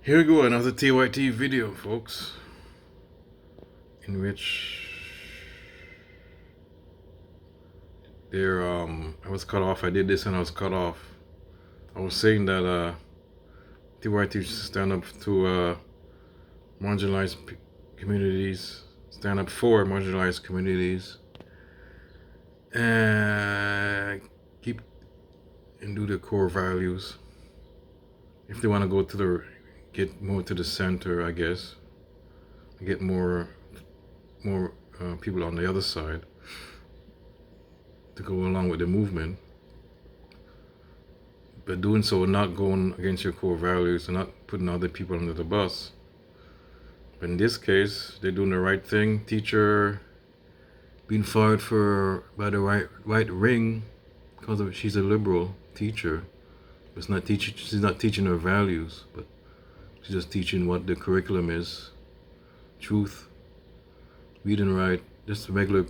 Here we go, another TYT video, folks, in which I was cut off. I did this and I was cut off. I was saying that TYT should stand up to marginalized communities, stand up for marginalized communities, and keep and do their core values. If they want to go to get more to the center, I guess, get more people on the other side to go along with the movement, but doing so not going against your core values and not putting other people under the bus. But in this case, they're doing the right thing. Teacher being fired by the right wing because she's a liberal teacher. She's not teaching her values, but she's just teaching what the curriculum is. Truth, read and write, just regular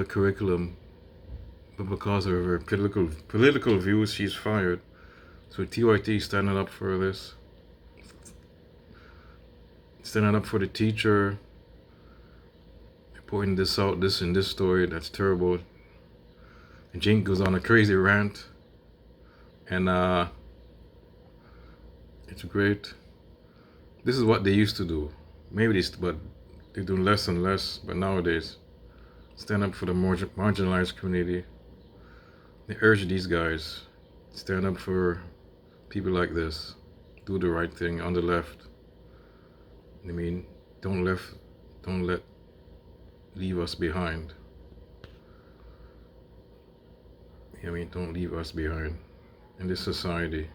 curriculum. But because of her political views, she's fired. So TYT standing up for this. Standing up for the teacher. Pointing this out, this in this story, that's terrible. And Cenk goes on a crazy rant. And it's great. This is what they used to do. But they do less and less. But nowadays, stand up for the marginalized community. They urge these guys, stand up for people like this. Do the right thing on the left. Don't leave us behind. Don't leave us behind in this society.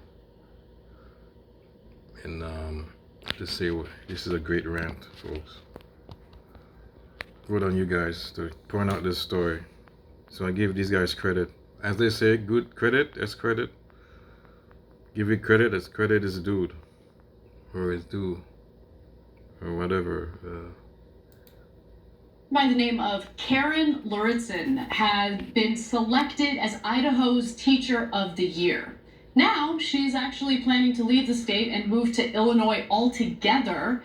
And just say this is a great rant, folks. Good on you guys to point out this story. So I give these guys credit. As they say, good credit is credit. Give it credit as credit is due, or is due, or whatever. By the name of Karen Luritzen had been selected as Idaho's Teacher of the Year. Now she's actually planning to leave the state and move to Illinois altogether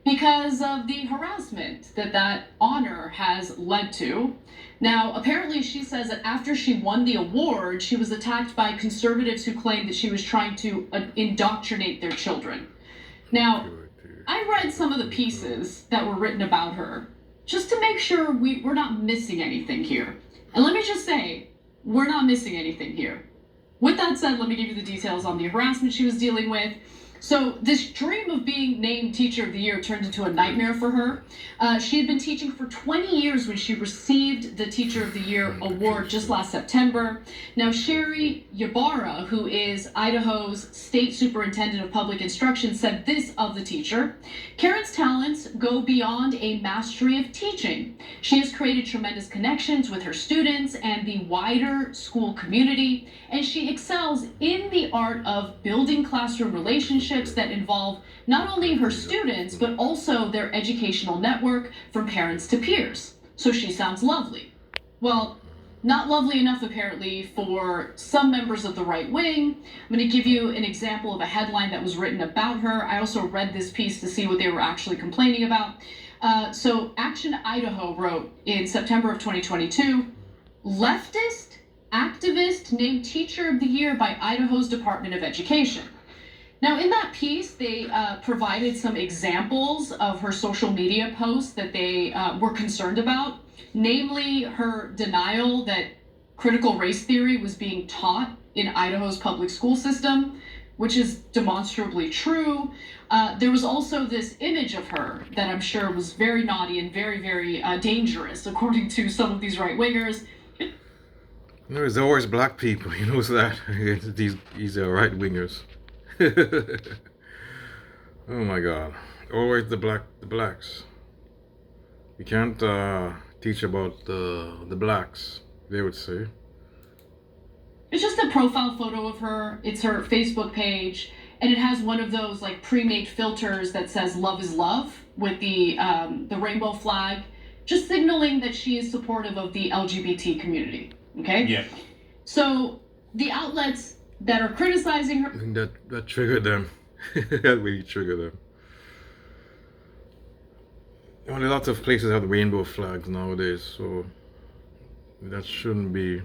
because of the harassment that honor has led to. Now, apparently she says that after she won the award, she was attacked by conservatives who claimed that she was trying to indoctrinate their children. Now, I read some of the pieces that were written about her, just to make sure we're not missing anything here. And let me just say, we're not missing anything here. With that said, let me give you the details on the harassment she was dealing with. So this dream of being named Teacher of the Year turned into a nightmare for her. She had been teaching for 20 years when she received the Teacher of the Year award just last September. Now, Sherry Ybarra, who is Idaho's State Superintendent of Public Instruction, said this of the teacher: Karen's talents go beyond a mastery of teaching. She has created tremendous connections with her students and the wider school community, and she excels in the art of building classroom relationships that involve not only her students, but also their educational network from parents to peers. So she sounds lovely. Well, not lovely enough apparently for some members of the right wing. I'm going to give you an example of a headline that was written about her. I also read this piece to see what they were actually complaining about. So Action Idaho wrote in September of 2022, leftist activist named Teacher of the Year by Idaho's Department of Education. Now, in that piece, they provided some examples of her social media posts that they were concerned about, namely her denial that critical race theory was being taught in Idaho's public school system, which is demonstrably true. There was also this image of her that I'm sure was very naughty and very, very dangerous, according to some of these right-wingers. There's always black people, he knows that. These are right-wingers. Oh my God! Always the blacks. You can't teach about the blacks, they would say. It's just a profile photo of her. It's her Facebook page, and it has one of those like pre-made filters that says "Love is love" with the rainbow flag, just signaling that she is supportive of the LGBT community. Okay. Yeah. So the outlets that are criticizing her. I think that triggered them. That really triggered them. Well, lots of places have rainbow flags nowadays, so that shouldn't be, you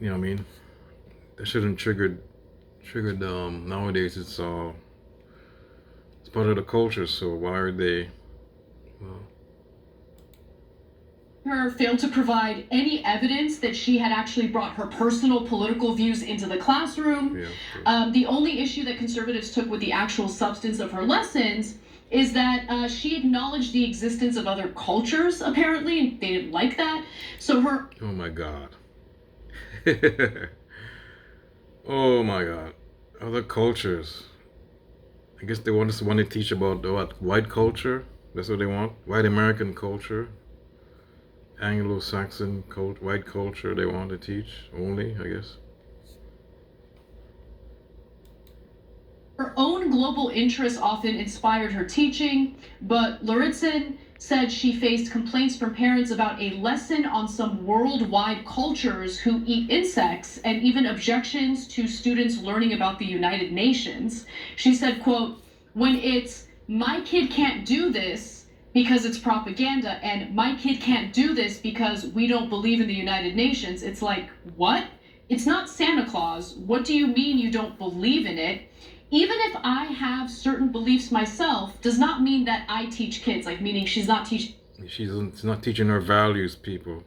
know what I mean? That shouldn't triggered nowadays it's part of the culture, so why are they, well, her failed to provide any evidence that she had actually brought her personal political views into the classroom. yeah, The only issue that conservatives took with the actual substance of her lessons is that she acknowledged the existence of other cultures, apparently, and they didn't like that. So her. oh my god. Oh my god. Other cultures. I guess they want to teach about what, white culture? That's what they want? White American culture? Anglo-Saxon white culture they want to teach only, I guess. Her own global interests often inspired her teaching, but Lauritsen said she faced complaints from parents about a lesson on some worldwide cultures who eat insects and even objections to students learning about the United Nations. She said, quote, when it's my kid can't do this because it's propaganda and my kid can't do this because we don't believe in the United Nations, it's like, what? It's not Santa Claus. What do you mean you don't believe in it? Even if I have certain beliefs myself, does not mean that I teach kids, like meaning she's not teaching. She's not teaching her values, people.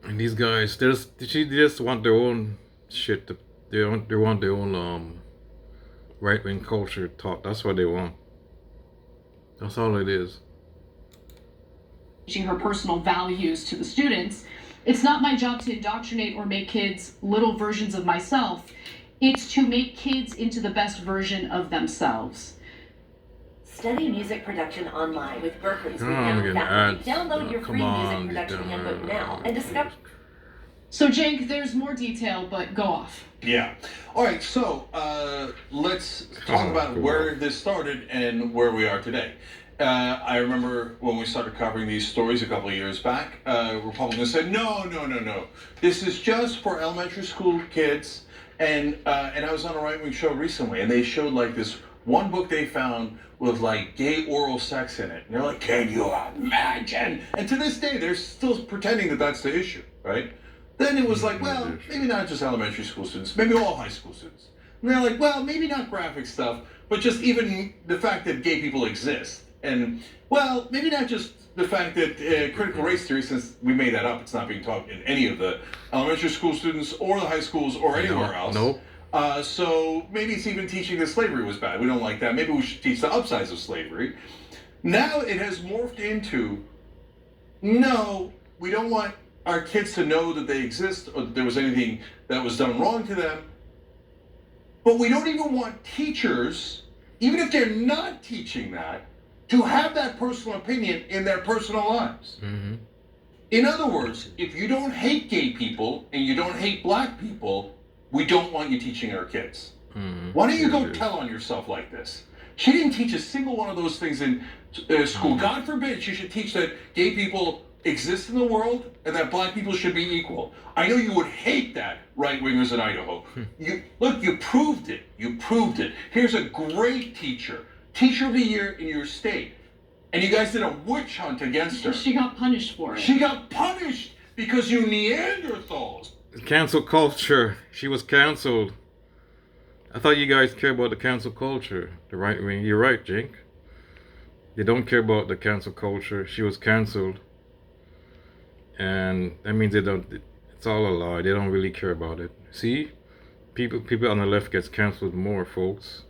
And these guys, they just want their own shit. They want their own right-wing culture taught. That's what they want. That's all it is. Teaching her personal values to the students. It's not my job to indoctrinate or make kids little versions of myself. It's to make kids into the best version of themselves. Study music production online with Berkeley's I'm renowned getting faculty. ads. Download your free music production handbook now and discover. So, Cenk, there's more detail, but go off. Yeah. All right. So let's talk about where this started and where we are today. I remember when we started covering these stories a couple of years back, Republicans said, no. This is just for elementary school kids. And I was on a right-wing show recently, and they showed like this one book they found with like gay oral sex in it. And they're like, can you imagine? And to this day, they're still pretending that that's the issue, right? Then it was like, well, maybe not just elementary school students, maybe all high school students. And they're like, well, maybe not graphic stuff, but just even the fact that gay people exist. And, well, maybe not just the fact that critical race theory, since we made that up, it's not being taught in any of the elementary school students or the high schools or anywhere else. Nope. So maybe it's even teaching that slavery was bad. We don't like that. Maybe we should teach the upsides of slavery. Now it has morphed into, no, we don't want our kids to know that they exist or that there was anything that was done wrong to them. But we don't even want teachers, even if they're not teaching that, to have that personal opinion in their personal lives. Mm-hmm. In other words, if you don't hate gay people and you don't hate black people, we don't want you teaching our kids. Mm-hmm. Why don't you go tell on yourself like this? She didn't teach a single one of those things in school. God forbid she should teach that gay people exist in the world and that black people should be equal. I know you would hate that, right-wingers in Idaho. You proved it. You proved it. Here's a great teacher of the year in your state. And you guys did a witch hunt against her. She got punished for it. She got punished because you Neanderthals. Cancel culture. She was canceled. I thought you guys care about the cancel culture. The right wing. You're right, Cenk. They don't care about the cancel culture. She was canceled. And that means they don't, it's all a lie. They don't really care about it. See? People on the left gets canceled more, folks.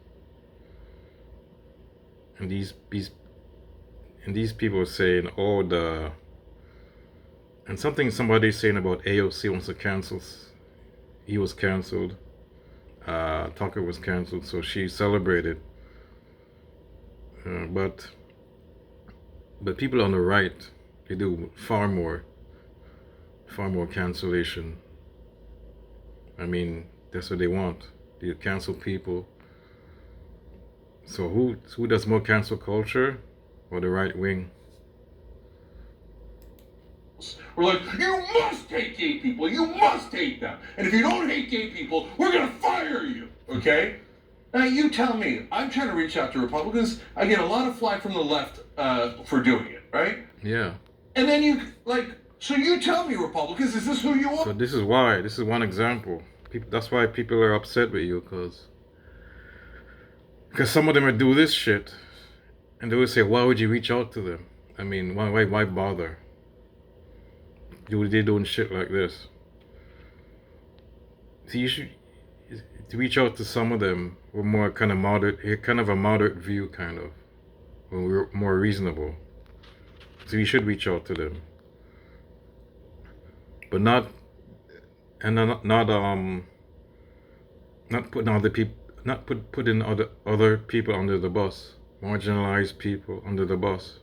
And these people are saying, oh, and somebody's saying about AOC wants to cancel. He was canceled. Tucker was canceled, so she celebrated. But people on the right, they do far more cancellation. I mean, that's what they want. They cancel people. So who does more cancel culture, or the right wing? We're like, you must hate gay people. You must hate them. And if you don't hate gay people, we're going to fire you. Okay? Now, you tell me. I'm trying to reach out to Republicans. I get a lot of flack from the left for doing it, right? Yeah. And then so you tell me, Republicans, is this who you are? So this is why. This is one example. That's why people are upset with you, because some of them would do this shit, and they would say, why would you reach out to them? I mean, why bother? They doing shit like this. So you should reach out to some of them with more kind of a moderate view, kind of, when we're more reasonable. So you should reach out to them, but not putting other people, putting other people under the bus, marginalized people under the bus.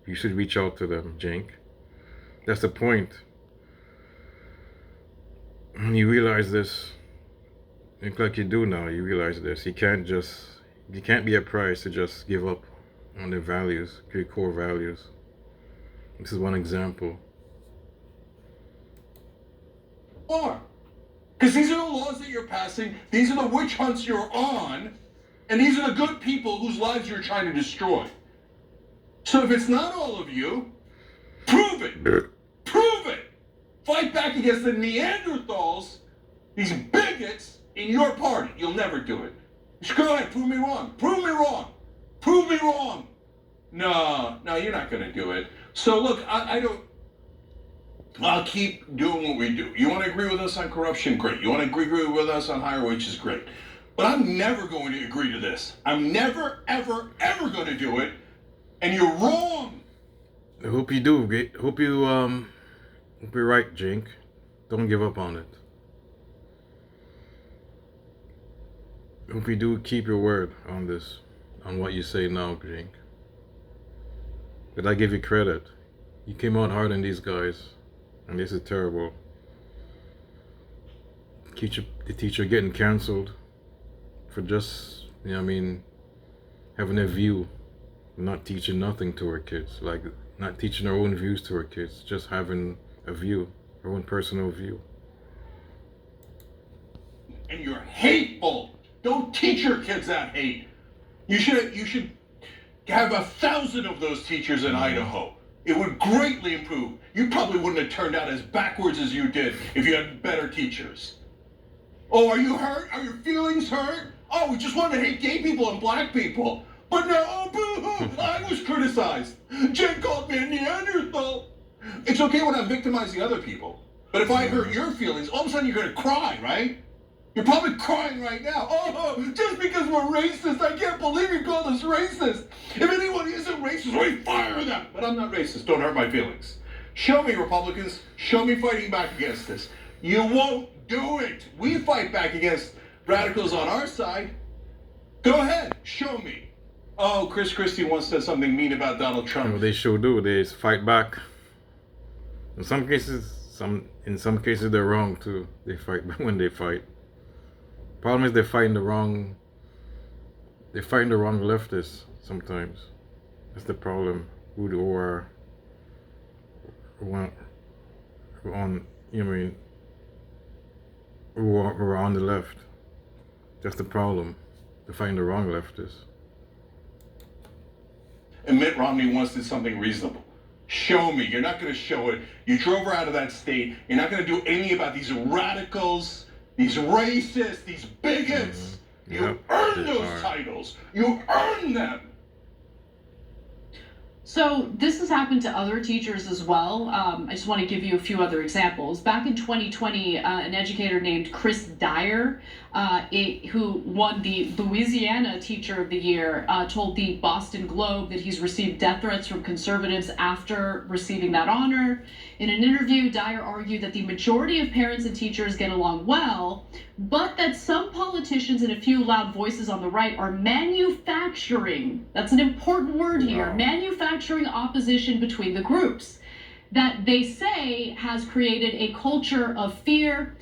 You should reach out to them, Cenk. That's the point. When you realize this, like you do now, you realize this. You can't be a prize to just give up on their values, your core values. This is one example. Because these are the laws that you're passing, these are the witch hunts you're on, and these are the good people whose lives you're trying to destroy. So if it's not all of you, prove it. Prove it. Fight back against the Neanderthals, these bigots in your party. You'll never do it. Just go ahead, prove me wrong. Prove me wrong. Prove me wrong. No, you're not going to do it. So look, I'll keep doing what we do. You want to agree with us on corruption? Great. You want to agree with us on higher wages? Great. But I'm never going to agree to this. I'm never, ever, ever going to do it. And you're wrong. I hope you do. Hope you're right, Cenk. Don't give up on it. Hope you do keep your word on this, on what you say now, Cenk. But I give you credit. You came out hard on these guys, and this is terrible. The teacher getting canceled for just, having a view, not teaching nothing to her kids, like not teaching her own views to her kids, just having a view, her own personal view. And you're hateful. Don't teach your kids that hate. You should have 1,000 of those teachers in Idaho. It would greatly improve. You probably wouldn't have turned out as backwards as you did if you had better teachers. Oh, are you hurt? Are your feelings hurt? Oh, we just want to hate gay people and black people. But no, oh, boo-hoo, I was criticized. Cenk called me a Neanderthal. It's okay when I'm victimizing other people. But if I hurt your feelings, all of a sudden you're going to cry, right? You're probably crying right now. Oh, just because we're racist, I can't believe you called us racist. If anyone isn't racist, we fire them. But I'm not racist. Don't hurt my feelings. Show me, Republicans. Show me fighting back against this. You won't do it. We fight back against radicals on our side. Go ahead. Show me. Oh, Chris Christie once said something mean about Donald Trump. They sure do. They fight back. In some cases, they're wrong too. They fight back when they fight. Problem is they're fighting the wrong leftists sometimes. That's the problem. Who are on the left. That's the problem. They're fighting the wrong leftists. And Mitt Romney once did something reasonable. Show me. You're not going to show it. You drove her out of that state. You're not going to do anything about these radicals, these racists, these bigots. You earn those titles. You earn them. So this has happened to other teachers as well. I just want to give you a few other examples. Back in 2020, an educator named Chris Dyer, who won the Louisiana Teacher of the Year, told the Boston Globe that he's received death threats from conservatives after receiving that honor. In an interview, Dyer argued that the majority of parents and teachers get along well, but that some politicians and a few loud voices on the right are manufacturing, that's an important word here, manufacturing opposition between the groups that they say has created a culture of fear,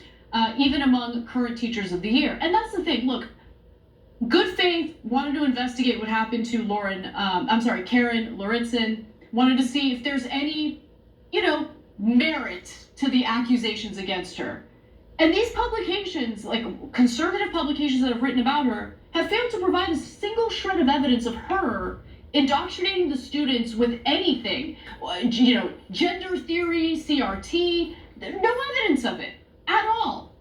even among current teachers of the year. And that's the thing, look, good faith, wanted to investigate what happened to Karen Luritzen, wanted to see if there's any, merit to the accusations against her. And these publications, like conservative publications that have written about her, have failed to provide a single shred of evidence of her indoctrinating the students with anything, gender theory, CRT, no evidence of it at all.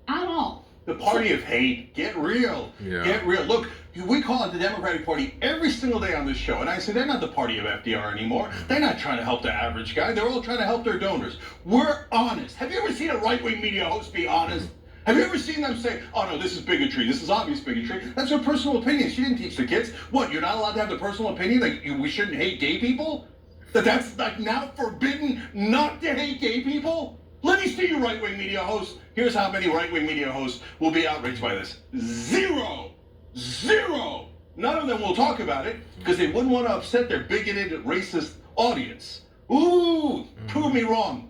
The party of hate, get real. Yeah. Get real. Look, we call it the Democratic Party every single day on this show, and I say they're not the party of FDR anymore. They're not trying to help the average guy. They're all trying to help their donors. We're honest. Have you ever seen a right-wing media host be honest? Have you ever seen them say, oh no, this is bigotry, this is obvious bigotry? That's her personal opinion. She didn't teach the kids. What, you're not allowed to have the personal opinion that we shouldn't hate gay people? That's like now forbidden not to hate gay people? Let me see you right-wing media hosts. Here's how many right-wing media hosts will be outraged by this. Zero. None of them will talk about it because they wouldn't want to upset their bigoted, racist audience. Ooh, prove me wrong.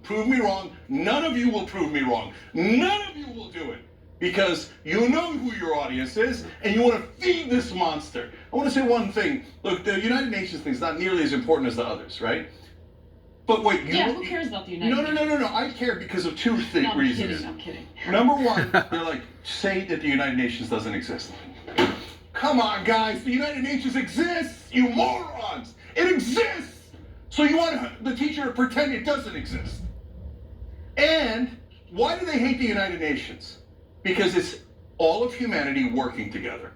None of you will prove me wrong. None of you will do it because you know who your audience is and you want to feed this monster. I want to say one thing. Look, the United Nations thing is not nearly as important as the others, right? But wait, who cares about the United Nations? No. I care because of two reasons. I'm kidding. Number one, they're like, say that the United Nations doesn't exist. Come on, guys, the United Nations exists, you morons. It exists. So you want the teacher to pretend it doesn't exist. And why do they hate the United Nations? Because it's all of humanity working together.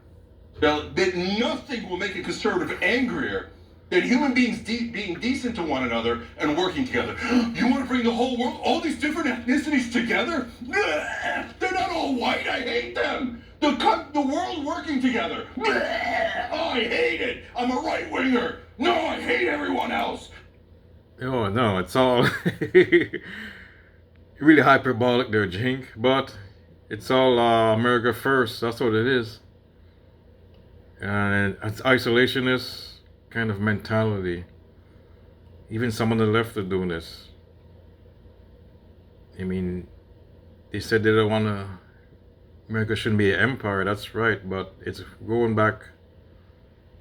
Now, that nothing will make a conservative angrier than human beings being decent to one another and working together. You want to bring the whole world, all these different ethnicities together? They're not all white, I hate them. The world working together. Oh, I hate it. I'm a right-winger. No, I hate everyone else. Oh no, it's all really hyperbolic there, Cenk, but it's all America first. That's what it is. And it's isolationist kind of mentality. Even some on the left are doing this. I mean, they said they don't want to, America shouldn't be an empire, that's right, but it's going back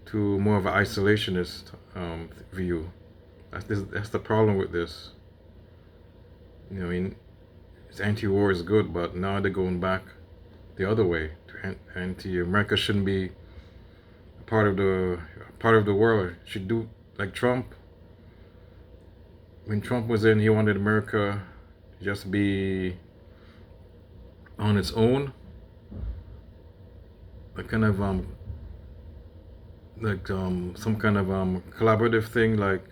to more of an isolationist view. That's the problem with this. I mean, it's anti-war is good, but now they're going back the other way. America shouldn't be part of the world. Should do like Trump. When Trump was in, he wanted America to just be on its own, a kind of some kind of collaborative thing. Like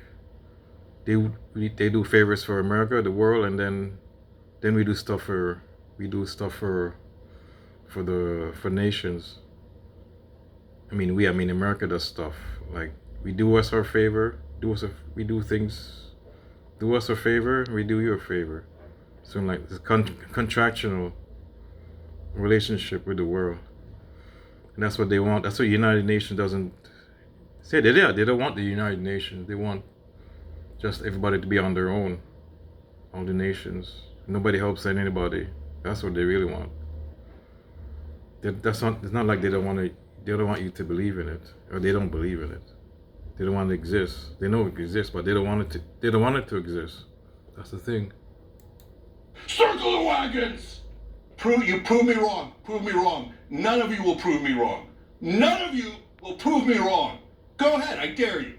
they do favors for America, the world, and then we do stuff for nations. I mean America does stuff like we do us our favor, we do things, do us a favor, we do you a favor. So like this contractual relationship with the world, and that's what they want. That's what United Nations doesn't say. They don't want the United Nations. They want just everybody to be on their own, all the nations. Nobody helps anybody. That's what they really want. It's not like they don't want you to believe in it, or they don't believe in it. They don't want it to exist. They know it exists, but they don't want it to exist. That's the thing. Circle the wagons! Prove me wrong. None of you will prove me wrong. None of you will prove me wrong. Go ahead, I dare you.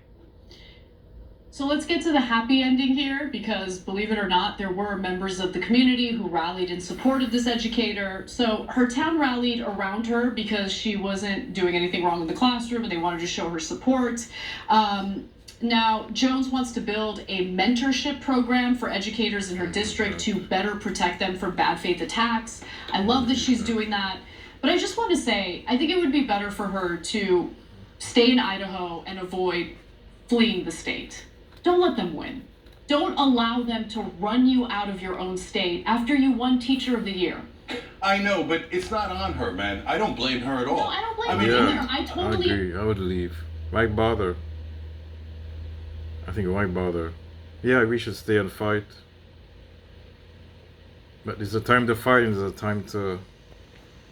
So let's get to the happy ending here, because believe it or not, there were members of the community who rallied in support of this educator. So her town rallied around her because she wasn't doing anything wrong in the classroom and they wanted to show her support. Now, Jones wants to build a mentorship program for educators in her district to better protect them from bad faith attacks. I love that she's doing that. But I just want to say, I think it would be better for her to stay in Idaho and avoid fleeing the state. Don't let them win. Don't allow them to run you out of your own state after you won Teacher of the Year. I know, but it's not on her, man. I don't blame her at all. No, I don't blame her either. I agree. I would leave. Why bother? I think why bother? Yeah, we should stay and fight. But there's a time to fight and there's a time to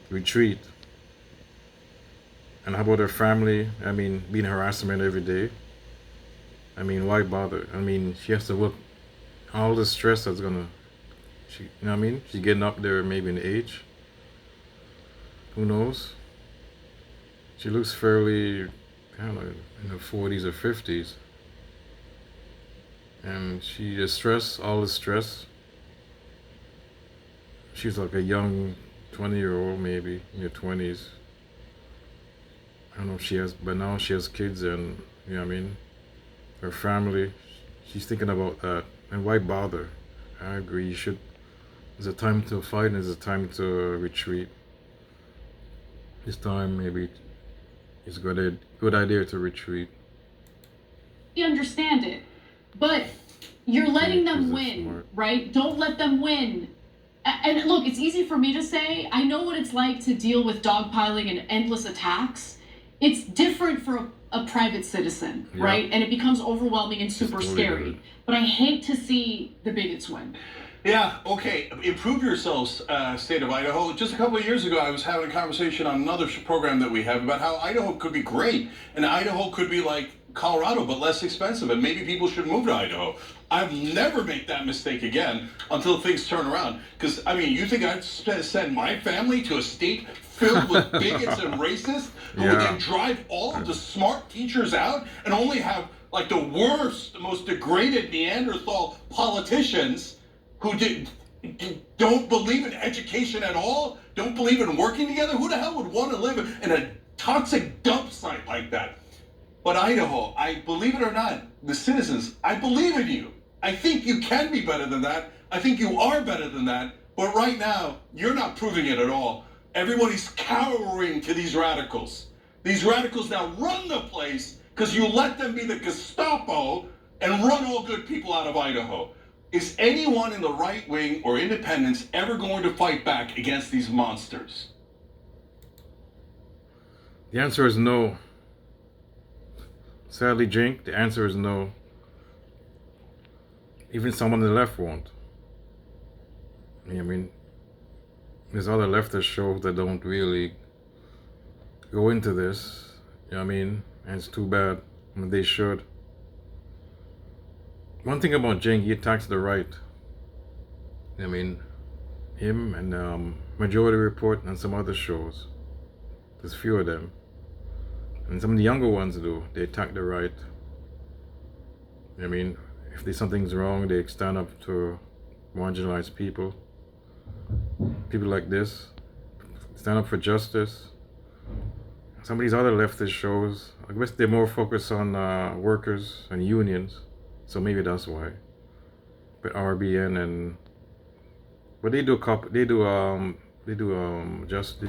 retreat. And how about her family? I mean, being harassment every day. I mean, why bother? I mean, she has to work all the stress that's gonna She, you know what I mean? She's getting up there, maybe in age. Who knows? She looks fairly, kind of in her 40s or 50s. And she just stress, all the stress. She's like a young 20-year-old, maybe in her 20s. I don't know if she has, but now she has kids and, you know what I mean? Her family. She's thinking about that. And why bother? I agree. You should. There's a time to fight and there's a time to retreat. This time, maybe it's a good idea to retreat. We understand it, but you're letting them Because they're win, smart. right? Don't let them win. And look, it's easy for me to say. I know what it's like to deal with dogpiling and endless attacks. It's different for a private citizen, Yeah. right? And it becomes overwhelming and super totally scary. different. But I hate to see the bigots win. Yeah, okay. Improve yourselves, state of Idaho. Just a couple of years ago, I was having a conversation on another program that we have about how Idaho could be great. And Idaho could be like Colorado, but less expensive. And maybe people should move to Idaho. I'll never make that mistake again until things turn around. Because, I mean, you think I'd send my family to a state filled with bigots and racists who would then drive all of the smart teachers out and only have, like, the worst, the most degraded Neanderthal politicians who don't believe in education at all, don't believe in working together? Who the hell would want to live in a toxic dump site like that? But Idaho, I believe it or not, the citizens, I believe in you. I think you can be better than that. I think you are better than that. But right now, you're not proving it at all. Everybody's cowering to these radicals. These radicals now run the place because you let them be the Gestapo and run all good people out of Idaho. Is anyone in the right wing or independents ever going to fight back against these monsters? The answer is no. Sadly, Cenk, the answer is no. Even someone on the left won't. I mean, there's other leftist shows that don't really go into this. You know what I mean? And it's too bad. I mean, they should. One thing about Cenk, he attacks the right. I mean, him and Majority Report and some other shows. There's few of them. And some of the younger ones do. They attack the right. I mean, if there's something's wrong, they stand up to marginalized people. People like this. Stand up for justice. Some of these other leftist shows, I guess they're more focused on workers and unions. So maybe that's why. But RBN but they do they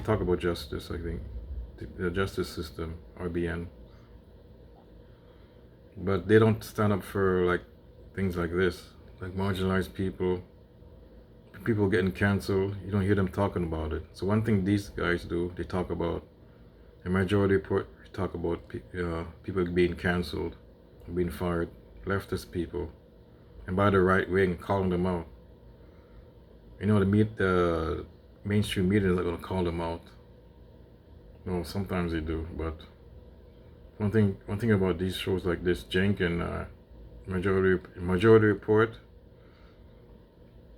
talk about justice, I think. The justice system, RBN. But they don't stand up for like things like this, like marginalized people getting canceled. You don't hear them talking about it. So one thing these guys do, they talk about, the Majority Report talk about people being canceled, being fired, leftist people, and by the right wing, calling them out. You know, the mainstream media is not going to call them out. No, sometimes they do, but one thing about these shows like this, Cenk and Majority Report,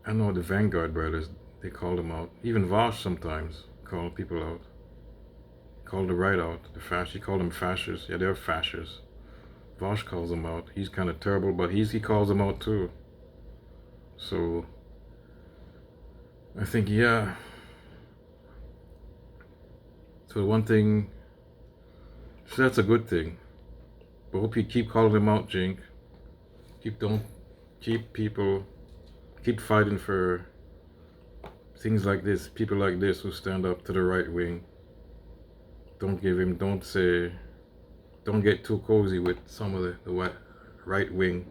I know the Vanguard brothers, they call them out. Even Vosh sometimes call people out. Call the right out, he called them fascists. Yeah, they're fascists. Vosh calls them out. He's kind of terrible, but he calls them out too. So I think, yeah. So one thing, so that's a good thing. But hope you keep calling them out, Cenk. Keep fighting for things like this, people like this who stand up to the right wing. Don't get too cozy with some of the right wing.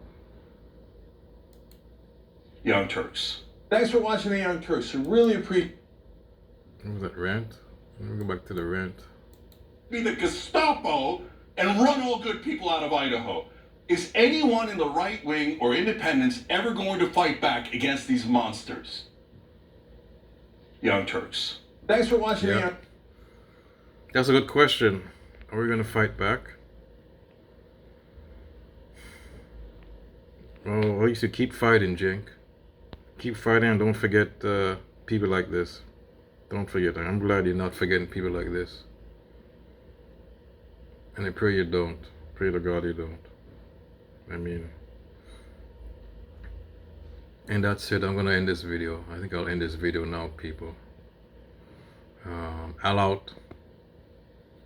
Young Turks. Thanks for watching the Young Turks. I really appreciate. What was that, rant? Let me go back to the rant. Be the Gestapo and run all good people out of Idaho. Is anyone in the right wing or independents ever going to fight back against these monsters? Young Turks. Thanks for watching the Young. That's a good question. Are we going to fight back? Well, at least you keep fighting, Cenk. keep fighting and don't forget people like this. Don't forget them. I'm glad you're not forgetting people like this. And I pray you don't. Pray to God you don't. I mean, and that's it. I'm gonna end this video. I think I'll end this video now, people. I'll out.